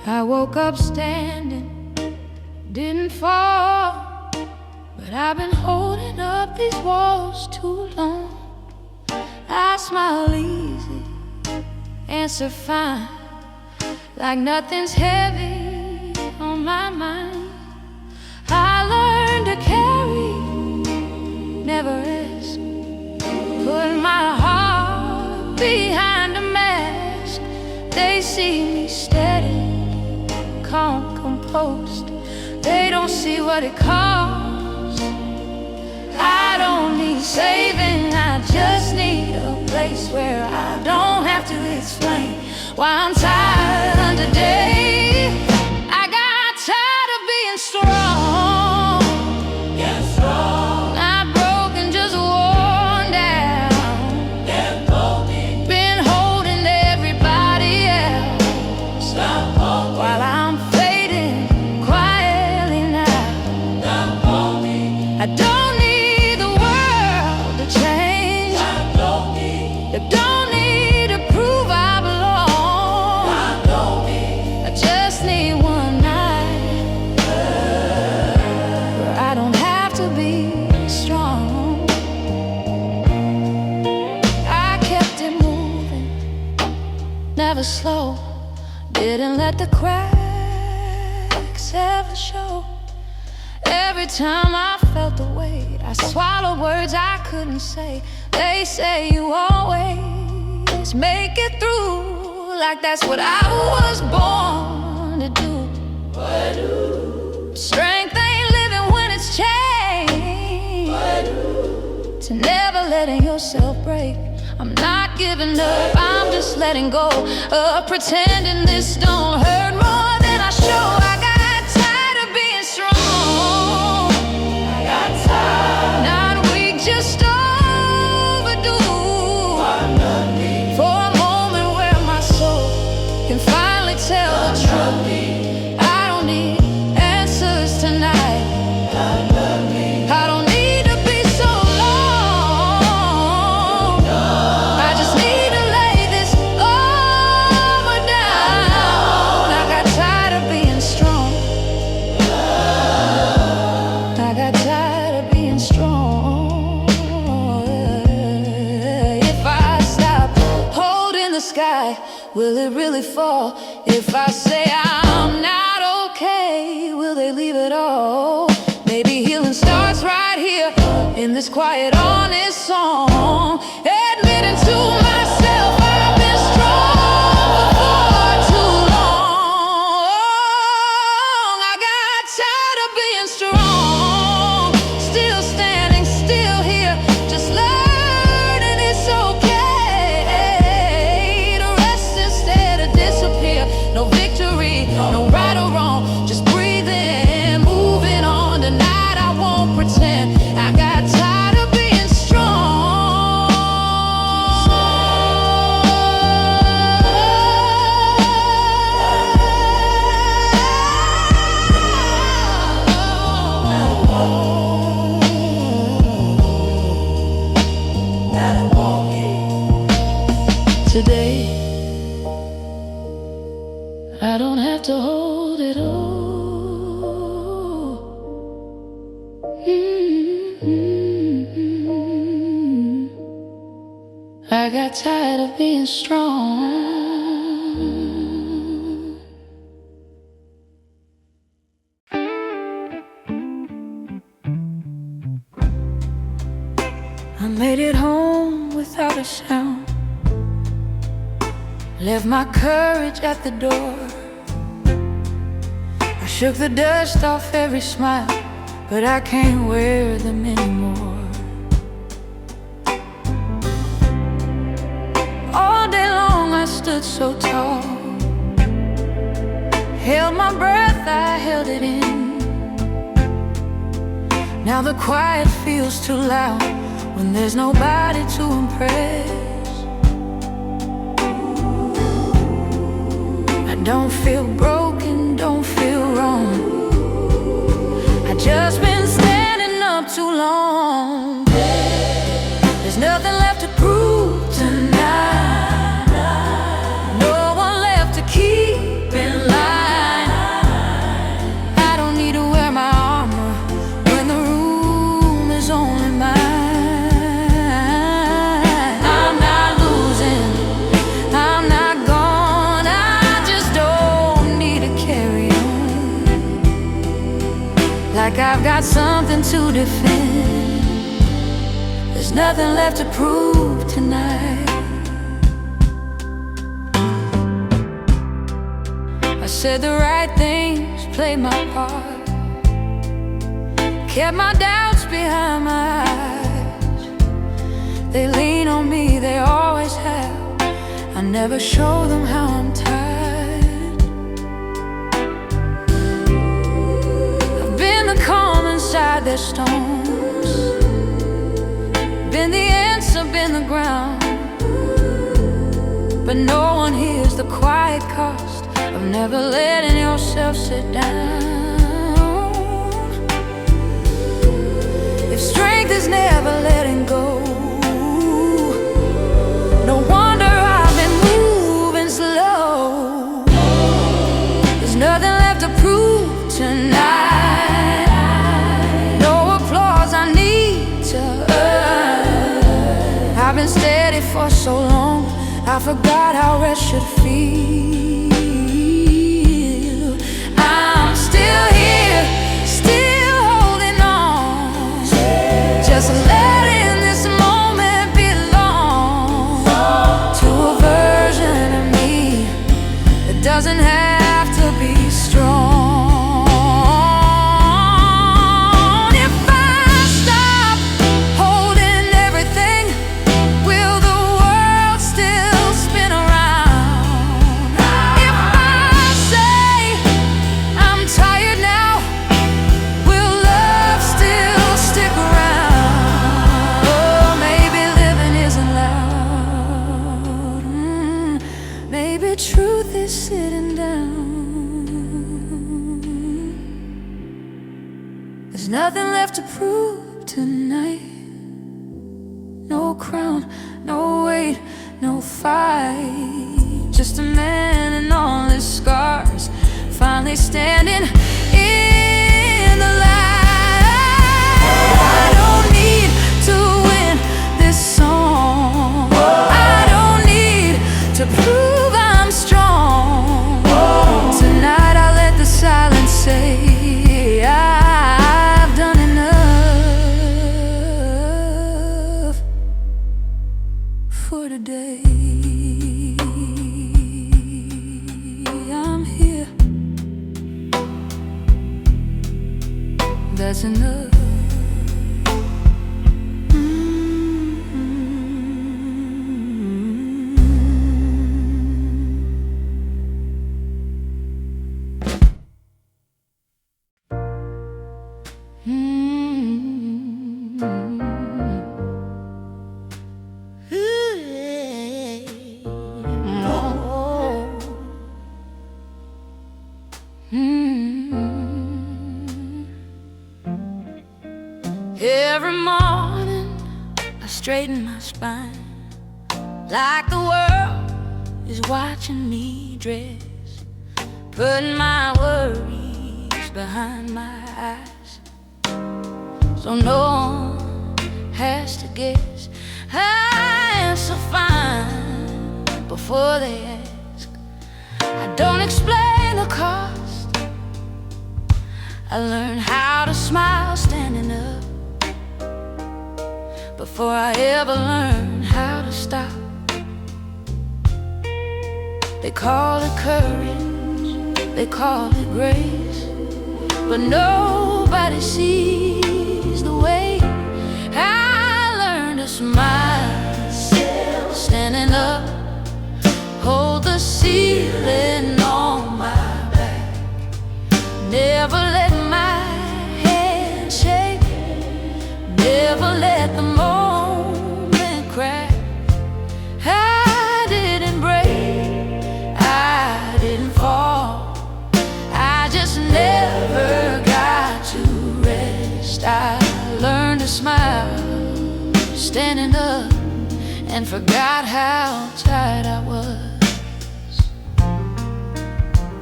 I woke up standing, didn't fall, but I've been holding up these walls too long. I smile easy, answer fine, like nothing's heavy on my mind. I learned to carry, never ask, put my heart behind a mask. They see me steady, calm, composed. They don't see what it costs. I don't need saving, I just need a place where I don't have to explain why I'm tired today. I got tired of being strong, yeah, strong. Not broken, just worn down, yeah, broken. Been holding everybody else, stop holding. While I'm fading quietly now, stop holding. I don't need the world to change, don't need to prove I belong. I just need one night where I don't have to be strong. I kept it moving, never slow, didn't let the cracks ever show. Every time I felt the weight, I swallowed words I couldn't say. They say you always make it through, like that's what I was born to do. Strength ain't living when it's changed, to never letting yourself break. I'm not giving up, I'm just letting go of pretending this don't hurt more than I show. I got tired of being strong, I got tired, not weak, just overdue. For a moment where my soul can finally tell the truth. I don't need answers tonight, I don't need to be so long. I just need to lay this armor down. I got tired of being strong, I got tired of being strong. If I stop holding the sky, will it really fall? If I say I'm not okay, will they leave it all? Maybe healing starts right here in this quiet, honest song, admitting to myself I've been strong for too long. I got tired of being strong, still standing, still here, just learning it's okay to rest instead of disappear. No victory, no right or wrong, just breathing, moving on. Tonight I won't pretend. I got tired of being strong. Today I don't have to hold it all. I got tired of being strong. I made it home without a sound, left my courage at the door. I shook the dust off every smile, but I can't wear them anymore. All day long I stood so tall, held my breath, I held it in. Now the quiet feels too loud when there's nobody to impress. I don't feel broken, don't feel wrong, I just been standing up too long. There's nothing left to prove tonight, no one left to keep in line. I've got something to defend. There's nothing left to prove tonight. I said the right things, played my part, kept my doubts behind my eyes. They lean on me, they always have. I never show them how I'm tired. I've been the calm inside their storms, been the answer, been the ground. But no one hears the quiet cost of never letting yourself sit down. If strength is never letting go, no wonder I've been moving slow. There's nothing left to prove tonight. No applause I need to earn. I've been steady for so long, I forgot how rest should feel. I'm still here, still holding on, just letting this moment belong to a version of me that doesn't have to be strong. If I stop holding everything, will the world still spin around? If I say I'm tired now, will love still stick around? Oh, maybe living isn't loud. Maybe truth is sitting down. There's nothing left to prove tonight. No crown, no weight, no fight. Just a man in all his scars, finally standing in the light. I don't need to win this song. I don't need to prove I'm strong. Tonight I let the silence say I've done enough for today. I'm here, that's enough. Every morning I straighten my spine, like the world is watching me dress, putting my worries behind my eyes, so no one has to guess. I answer fine before they ask. I don't explain the cost, I learn how to smile standing up before I ever learn how to stop. They call it courage, they call it grace, but nobody sees the way I learned to smile, standing up, hold the ceiling on my back, never let my hand shake, never let the moment crack. I didn't break, I didn't fall, I just never got to rest. I learned to smile, standing up, and forgot how tired I was.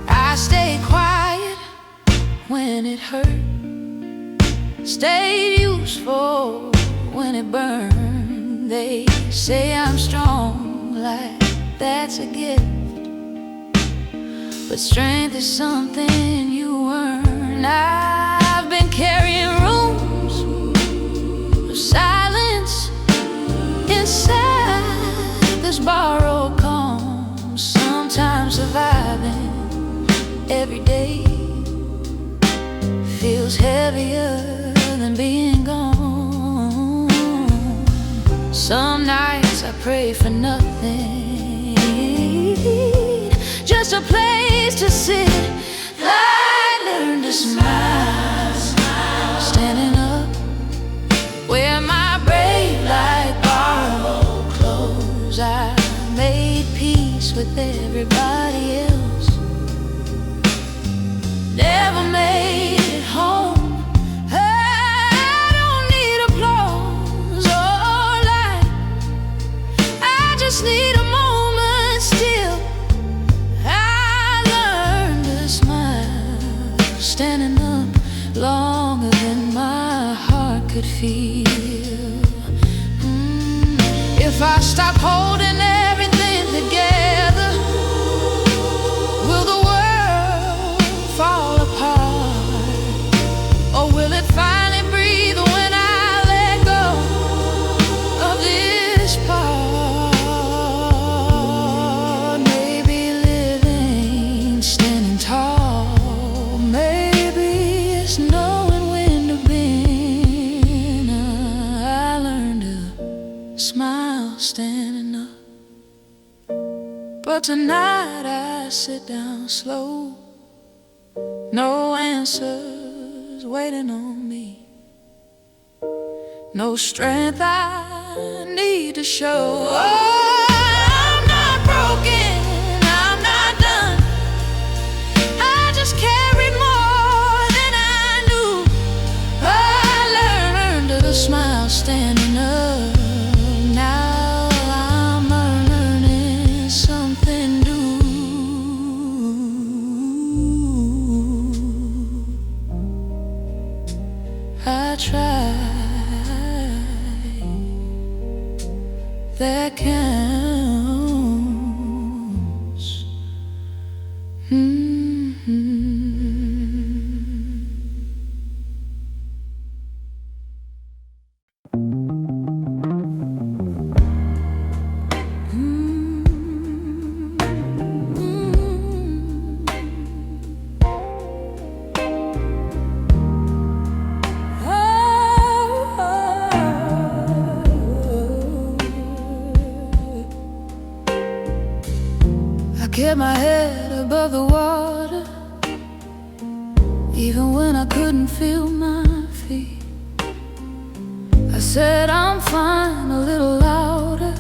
I stayed quiet when it hurt, stayed useful when it burned. They say I'm strong, like that's a gift, but strength is something you earn. I've been carrying this borrowed calm, sometimes surviving every day feels heavier than being gone. Some nights I pray for nothing, just a place to sit. I learned to smile, standing up, wear my brave like borrowed clothes. I made peace with everybody else, never made it home. I don't need applause or light, I just need a moment still. I learned to smile, standing up longer than my heart could feel. If I stop holding everything together, will the world fall apart? Or will it finally breathe when I let go of this part? Maybe living, standing tall, maybe it's knowing when to bend. I learned to smile, standing up, but tonight I sit down slow. No answers waiting on me, no strength I need to show. Oh, I'm not broken, I'm not done, I just carried more than I knew. I learned to smile, standing up. Now I'm learning something new. I try, that counts. Kept my head above the water, even when I couldn't feel my feet. I said I'm fine a little louder,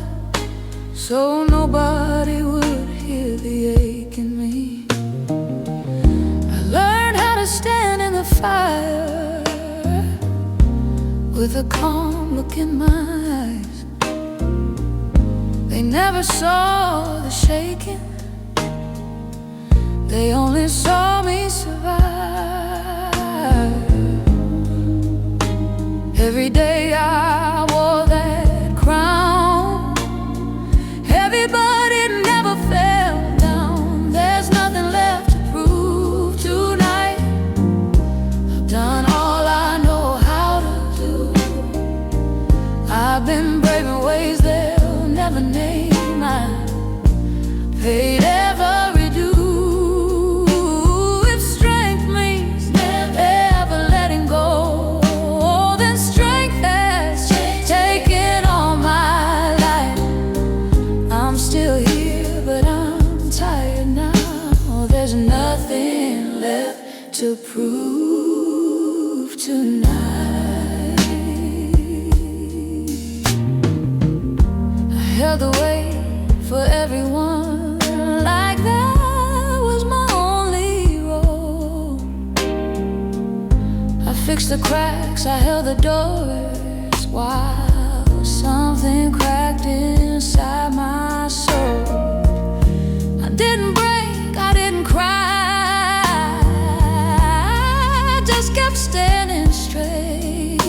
so nobody would hear the ache in me. I learned how to stand in the fire with a calm look in my eyes. They never saw the shaking, they only saw me survive. Every day I wore that crown, everybody never fell down. There's nothing left to prove tonight. I've done all I know how to do. I've been brave in ways they'll never name. I paid every due. To prove tonight, I held the way for everyone, like that was my only role. I fixed the cracks, I held the doors, while something cracked inside my soul. I didn't break, I didn't cry, kept standing straight.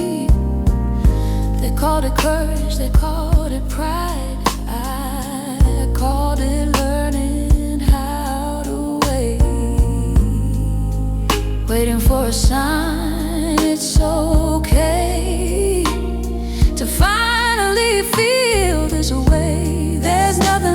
They called it courage, they called it pride, I called it learning how to wait. Waiting for a sign, it's okay to finally feel this way. There's nothing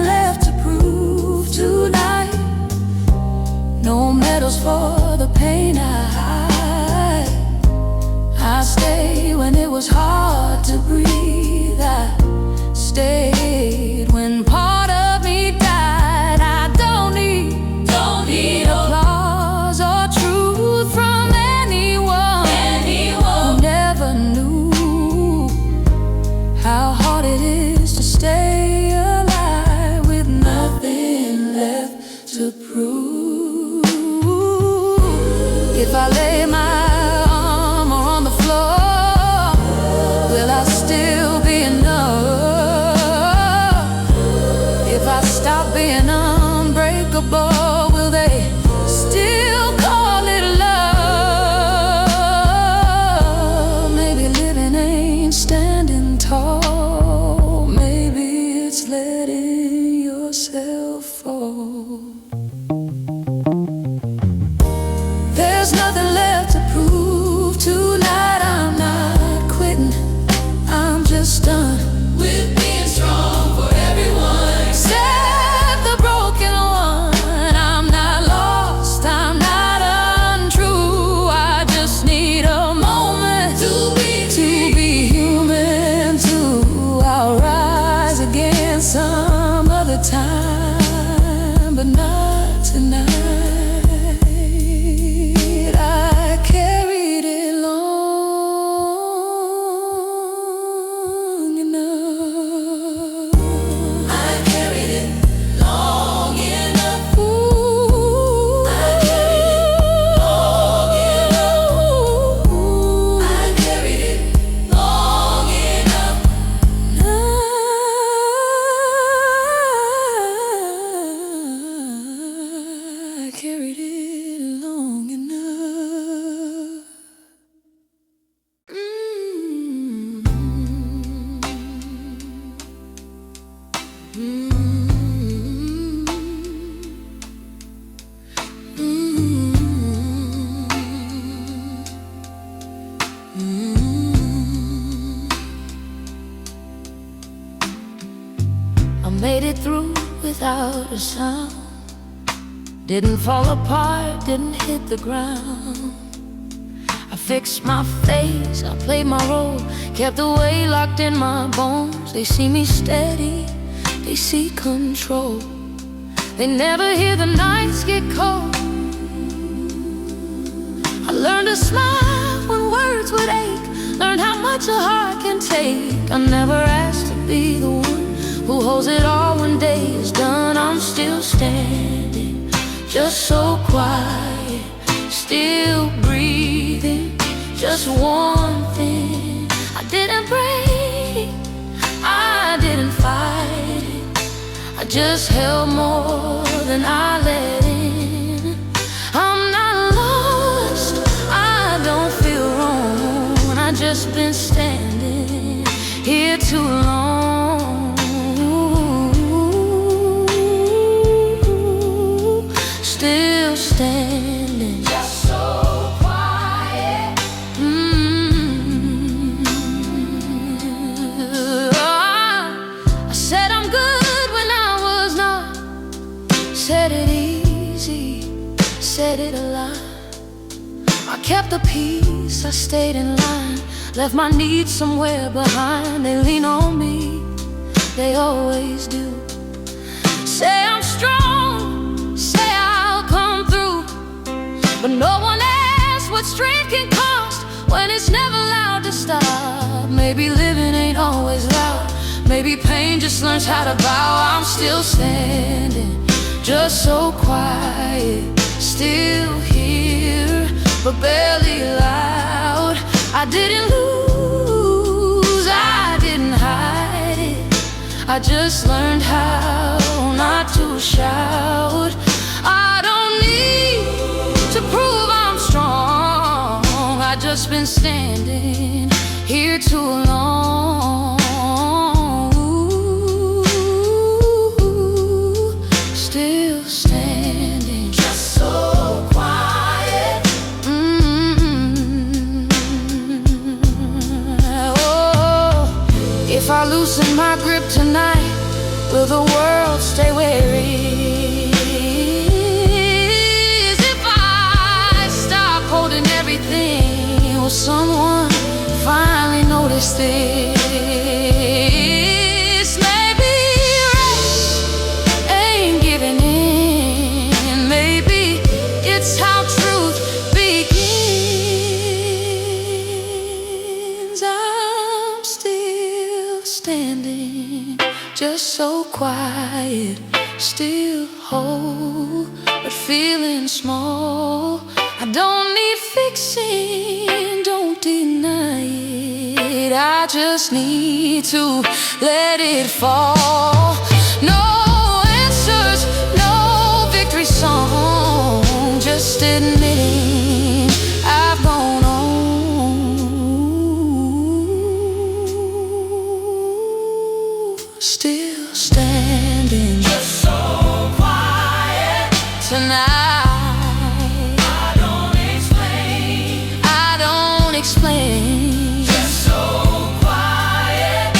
to prove. If I lay my armor on the floor, will I still be enough? If I stop being unbreakable, will they still call it love? Maybe living ain't standing tall. Maybe it's letting yourself fall. There's nothing left to prove. Tonight I'm not quitting, I'm just done with being strong for everyone except the broken one. I'm not lost, I'm not untrue. I just need a moment to be human too. I'll rise again some other time, but not tonight. Carried it long enough. I made it through without a sound. Didn't fall apart, didn't hit the ground. I fixed my face, I played my role, kept the weight locked in my bones. They see me steady, they see control. They never hear the nights get cold. I learned to smile when words would ache, learned how much a heart can take. I never asked to be the one who holds it all when day is done. I'm still standing, just so quiet, still breathing. Just one thing, I didn't break, I didn't fight it. I just held more than I let in. I'm not lost, I don't feel wrong. I just been standing here too long. Still standing, just so quiet. I said I'm good when I was not. Said it easy, said it a lot. I kept the peace, I stayed in line, left my needs somewhere behind. They lean on me, they always do. Say I'm strong, say I'll come through, but no one asks what strength can cost when it's never loud to stop. Maybe living ain't always loud, maybe pain just learns how to bow. I'm still standing, just so quiet, still here, but barely loud. I didn't lose, I didn't hide it, I just learned how not to shout. I don't need to prove I'm strong, I just been standing here too long. Still standing, just so quiet. Oh, if I loosen my grip tonight, will the world stay where it is? If I stop holding everything, will someone finally notice this? Maybe rest ain't giving in. Maybe it's how truth begins. I'm still standing, just so quiet, still whole. feeling small. I don't need fixing, don't deny it. I just need to let it fall. No answers, no victory song, just admitting I've gone on. Still standing, just so quiet tonight. I don't explain, just so quiet.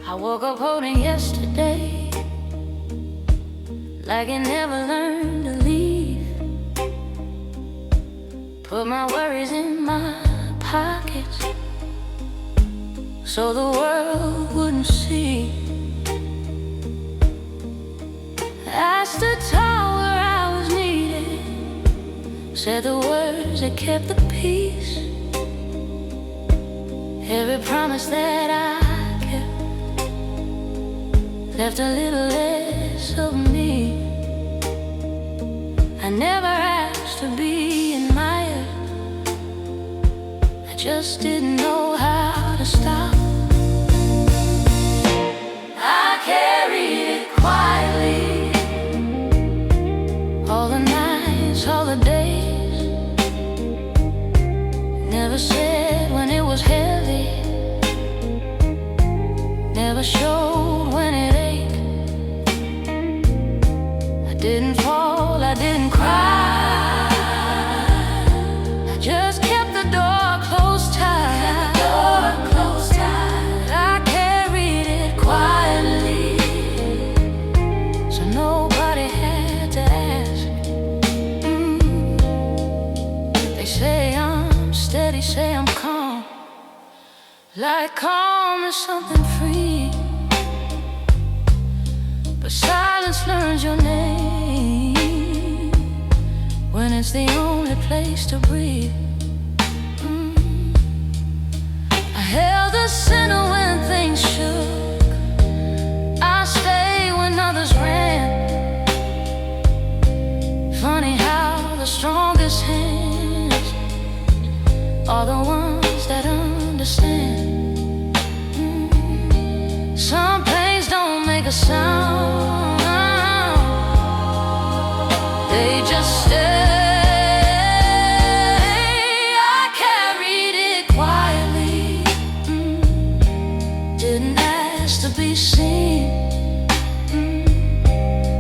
I woke up holding yesterday like it never learned to leave. Put my worries in my pockets so the world wouldn't see. I stood tall where I was needed, said the words that kept the peace. Every promise that I kept left a little less of me. I never asked to be admired, I just didn't know how to stop. I carried it quietly, all the nights, all the days. Never said when it was heavy, never showed when it ached. I didn't fall, I didn't cry, I just kept the door closed tight. I carried it quietly, so nobody had to ask. They say I'm steady, say I'm calm, like calm is something free, but silence learns your name when it's the only place to breathe. I held the center when things shook, I stayed when others ran. Funny how the strongest hands are the ones that understand. Some pains don't make a sound, they just stay. I carried it quietly, didn't ask to be seen.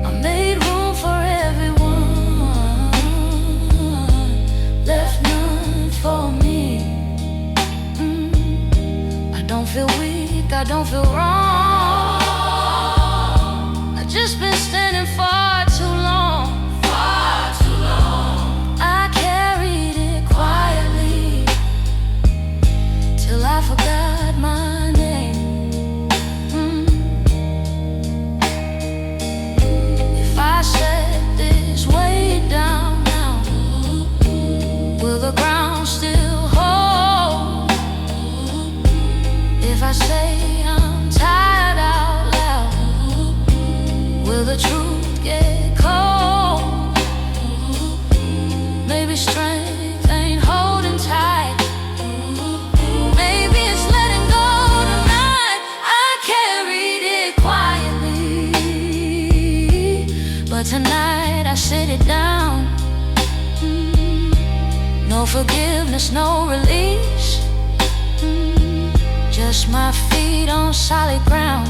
I made room for everyone, left none for me. I don't feel weak, I don't feel wrong, I've just been standing far too long. I carried it quietly till I forgot my name. If I set this weight down now, will the ground still hold? If I say I'm tired out loud, will the truth get cold? Maybe strength ain't holding tight, maybe it's letting go tonight. I carried it quietly, but tonight I sit it down. No forgiveness, no release, just my feet on solid ground.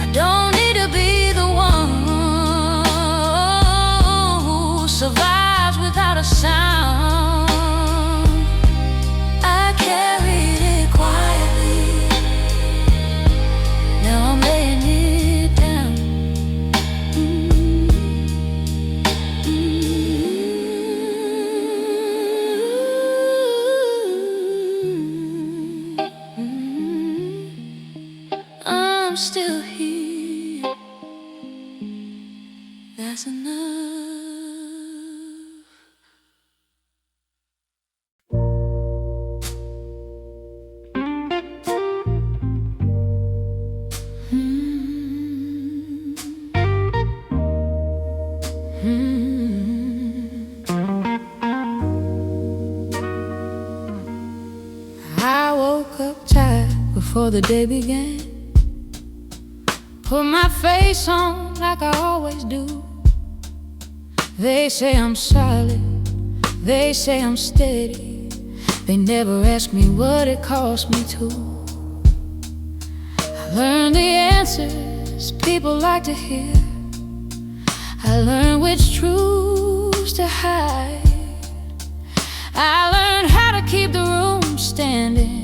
I don't need to be the one who survives without a sound. I carried it quietly, now I'm laying it down. before the day began. Put my face on like I always do. They say I'm solid, they say I'm steady. They never ask me what it cost me to. I learned the answers people like to hear. I learned which truths to hide. I learned how to keep the room standing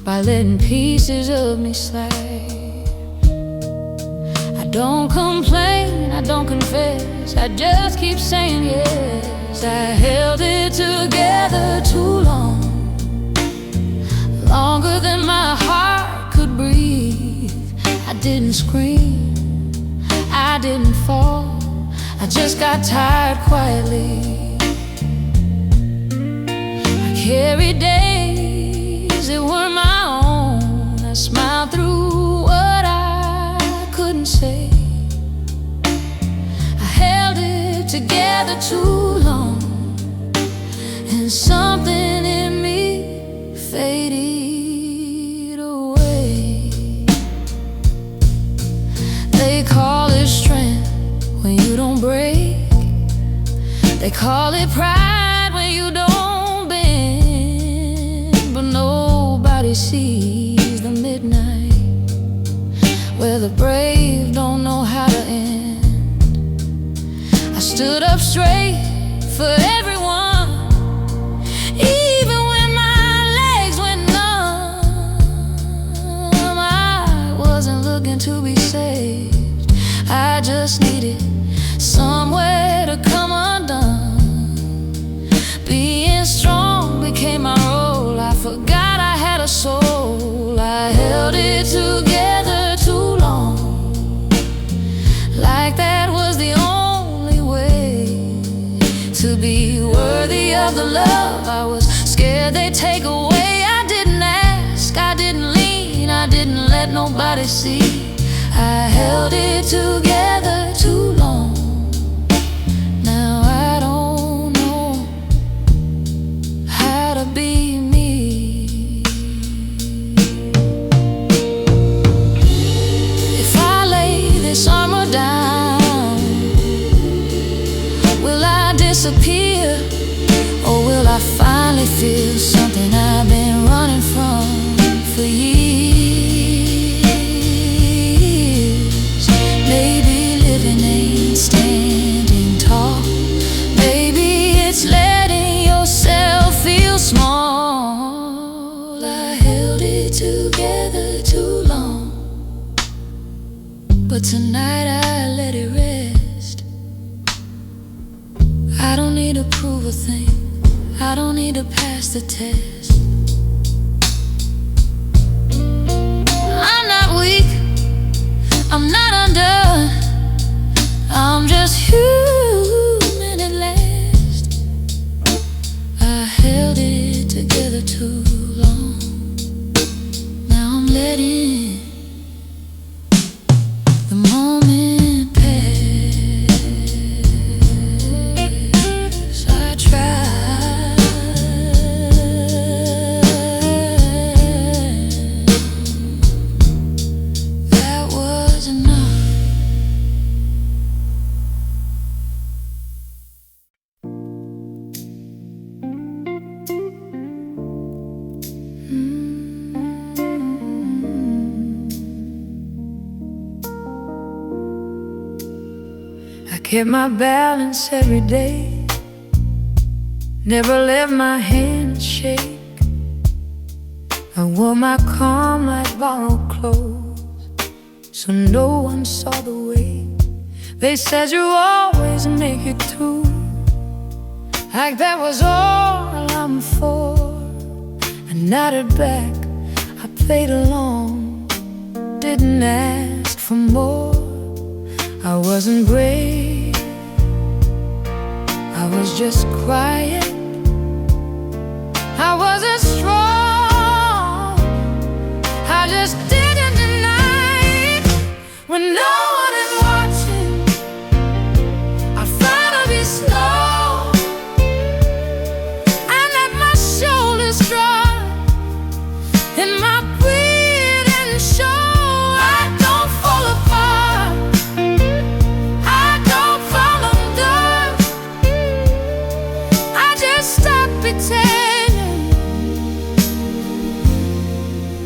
by letting pieces of me slide. I don't complain, I don't confess, I just keep saying yes. I held it together too long, longer than my heart could breathe. I didn't scream, I didn't fall, I just got tired quietly. I carried days that were my own. I smiled through what I couldn't say. I held it together too long, and something in me faded away. They call it strength when you don't break. They call it pride when you don't bend. But nobody sees the midnight where the brave don't know how to end. I stood up straight for everyone, even when my legs went numb. I wasn't looking to be saved, I just needed somewhere to come undone. Being strong became my role. I forgot I had a soul. I held it together too long, like that was the only way to be worthy of the love I was scared they'd take away. I didn't ask, I didn't lean, I didn't let nobody see. I held it together too long. Now I don't know how to be me. If I lay this armor down, will I disappear? Or will I finally feel something I've been running from for years? Maybe living ain't standing tall. Maybe it's letting yourself feel small. I held it together too long, but tonight I let it rest. I don't need to prove a thing, I don't need to pass the test. I'm not weak, I'm not undone, I'm just human at last. I held it together too long, now I'm letting the moment pass. I tried, that was enough. I kept my balance every day, never let my hands shake. I wore my calm like borrowed clothes, so no one saw the way. They said you always make it through, like that was all I'm for. I nodded back, I played along, didn't ask for more. I wasn't brave, I was just quiet. I wasn't strong, I just didn't deny it. When no one is watching, I try to be slow. I let my shoulders drop and my breath pretending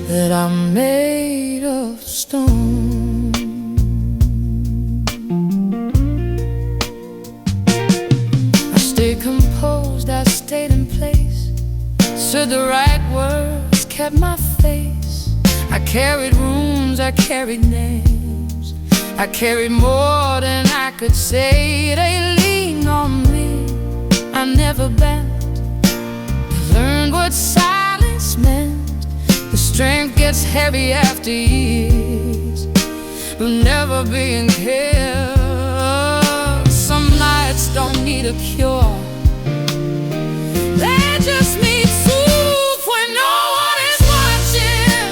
that I'm made of stone. I stayed composed, I stayed in place, said the right words, kept my face. I carried wounds, I carried names, I carried more than I could say. They leaned on me, I never bent. I learned what silence meant. The strength gets heavy after years of never being cared. Some nights don't need a cure, they just need soothe when no one is watching.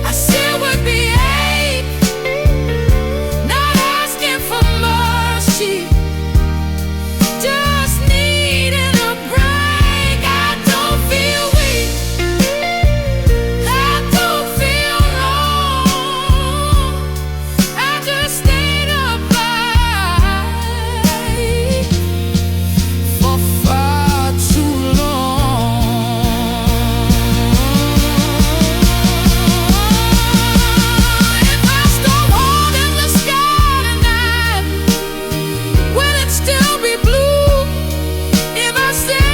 I still would behave, not asking for mercy, just needing a break. I don't feel weak, I don't feel wrong, I just stayed up late for far too long. If I stole home in the sky tonight, will it still be blue? If I say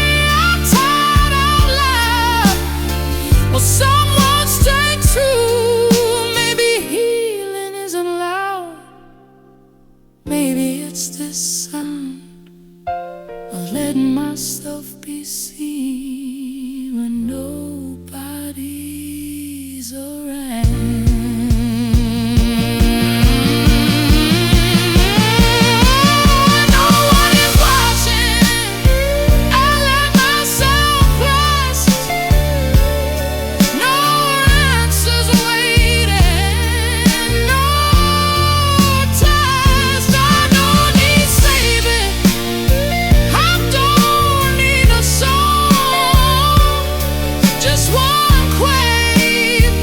I'm tired out loud, will someone stay true? Maybe healing isn't loud, maybe it's this sound of letting myself be seen when nobody's around. No one is watching, I let myself rest. No answers waiting, no test. I don't need saving, I don't need a song, just one craving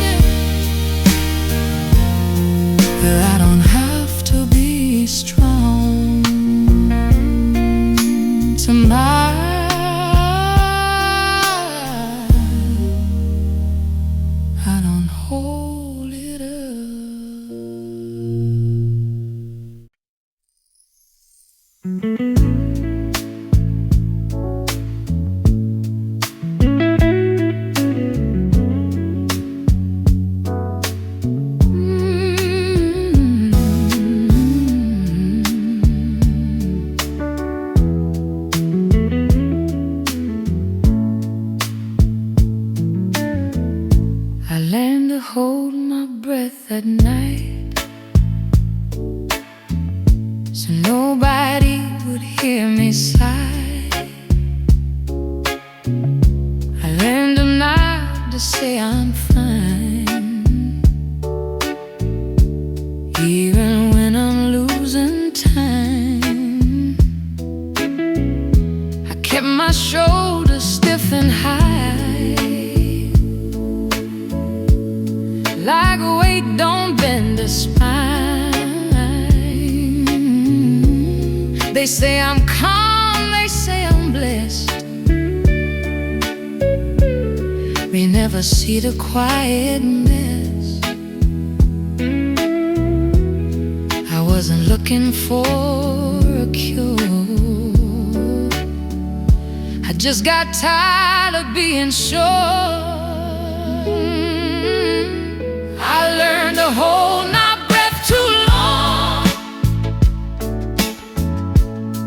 that I don't have to be strong to I don't hold it up. I learned to hold my breath at night, so nobody would hear me sigh. I learned not to say I'm fine, even when I'm losing time. I kept my shoulders stiff and high, like a weight don't bend a spine. They say I'm calm, they say I'm blessed, we never see the quiet mess. I wasn't looking for a cure, I just got tired of being sure. I learned to hold my breath too long,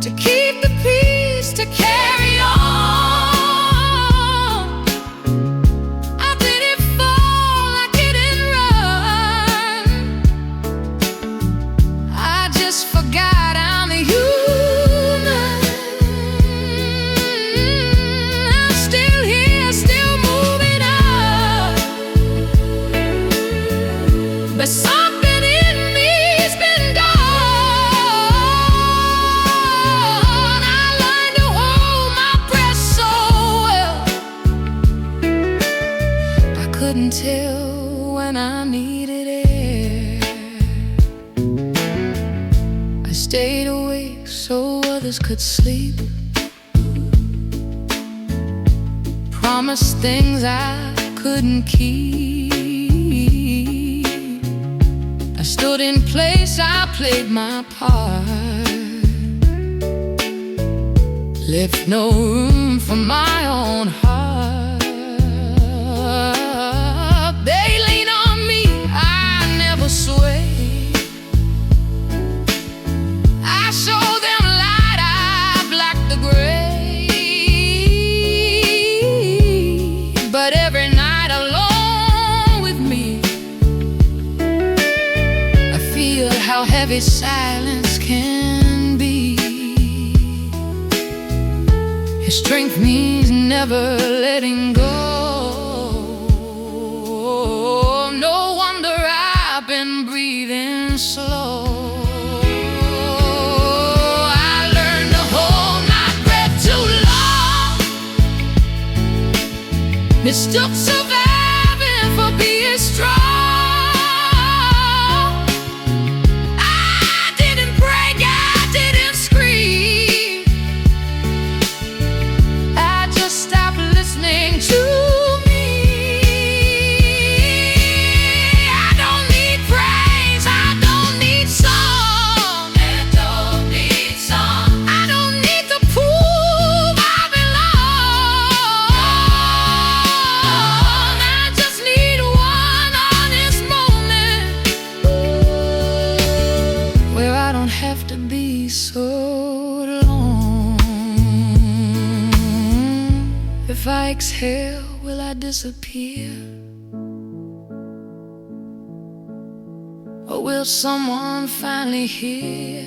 to keep the peace, to carry on. I didn't fall, I didn't run, I just forgot I'm human. I'm still here, still moving up, but something in me's been gone. I learned to hold my breath so well, I couldn't tell when I needed air. I stayed awake so others could sleep, promised things I couldn't keep. I stood in place, I played my part, left no room for my own heart. They lean on me, I never sway. I show them light, I black the gray. But every night alone with me, I feel how heavy silence can be. His strength means never letting go. No wonder I've been breathing slow. I learned to hold my breath too long, mistook surviving for being strong. Have to be so long. If I exhale, will I disappear? Or will someone finally hear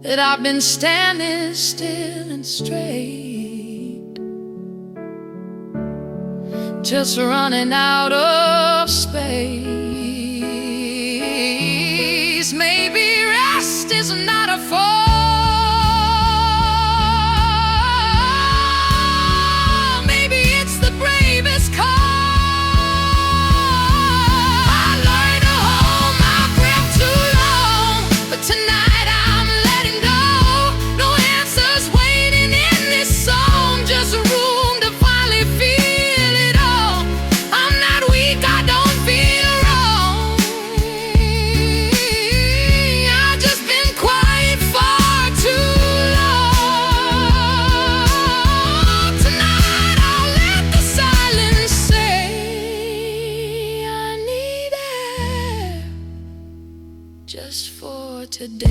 that I've been standing still and straight, just running out of space? Maybe rest is not a fall. Maybe it's the bravest call. I learned to hold my breath too long, but tonight I'm letting go. No answers waiting in this song, just room to finally feel it all. I'm not weak, I don't feel wrong. Just for today.